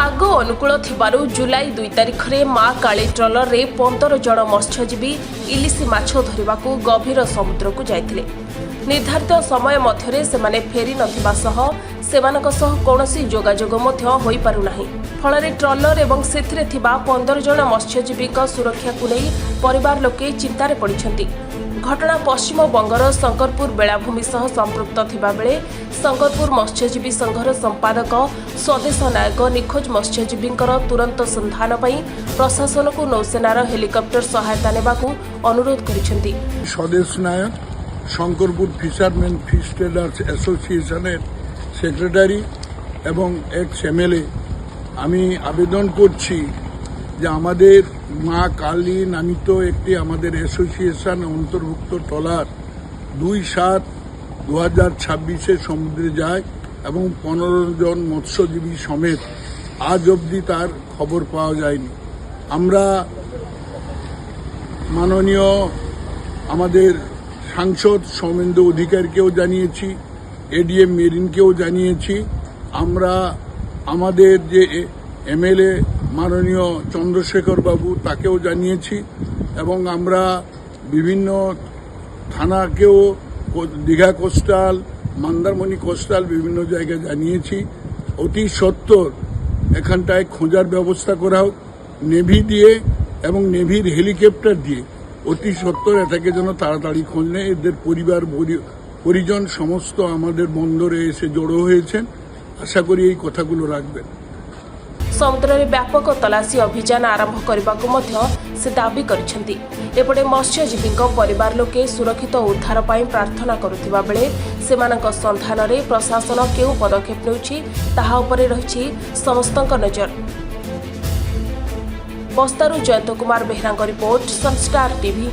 पाग अनुकूल थिबारु जुलाई 2 तारिख में माँ काली ट्रलर रे 15 जन मत्स्यजीवी इलिसी माछ धरिबाकु गभीर समुद्र को जाइथिले। निर्धारित समय मध्यरे सेमाने फेरी नथिबा सह सेमानक सह कोनोसी जोगाजोग मध्य होई पारु नाही। फलरे ट्रलर एवं सेथिरे थिबा 15 जन मत्स्यजीवीक सुरक्षा को नै परिवार लोके चिंतारे पड़िछन्ति। घटना पश्चिम बंगर शंकरपुर बेलाभूमि सह संपृक्त थिबा बेले शंकरपुर मत्स्यजीवी संघर संपादक स्वदेश नायक निखोज मत्स्यजीवींकर तुरंत संधान पई प्रशासन को नौसेनार हेलिकप्टर सहायता नेबाकू अनुरोध करिसेंति। स्वदेश नायक शंकरपुर फिशरमैन फिश ट्रेडार्स एसोसिएशनेर सेक्रेटारी एवं एक्स एमएलए आमी आवेदन करछि যে আমাদের মা কালী নামিত একটি আমাদের অ্যাসোসিয়েশন অন্তর্ভুক্ত ট্রলার 2/7/2026 সমুদ্রে যায় এবং 15 জন মৎস্যজীবী সমেত আজ অবধি তার খবর পাওয়া যায়নি। আমরা মাননীয় আমাদের সাংসদ সৌমেন্দু অধিকারীকেও জানিয়েছি, এডিএম মেরিনকেও জানিয়েছি, আমরা আমাদের যে এমএলএ মাননীয় চন্দ্রশেখর বাবু তাকেও জানিয়েছি এবং আমরা বিভিন্ন থানাকেও দীঘা কোস্টাল মন্দারমণি কোস্টাল বিভিন্ন জায়গায় জানিয়েছি। অতি সত্বর এখানটায় খোঁজার ব্যবস্থা করা হোক নেভি দিয়ে এবং নেভির হেলিকপ্টার দিয়ে অতি সত্বর এটাকে যেন তাড়াতাড়ি খোঁজ নেয়। এদের পরিবার পরিজন সমস্ত আমাদের বন্দরে এসে জড়ো হয়েছেন, আশা করি এই কথাগুলো রাখবেন। समुद्र में व्यापक तलाशी अभियान आरंभ करने से दाबी करिसेंति। एपटे मत्स्यजीवी परिवार लोके सुरक्षित उद्धार पाई प्रार्थना करुथिबा बेले सेमानक संधान रे प्रशासन केउ पदक्षेप नेउछि ताहा उपरे रहिछि समस्तक नजर। बस्तारु जयंत कुमार बेहरांक रिपोर्ट सनस्टार टीवी।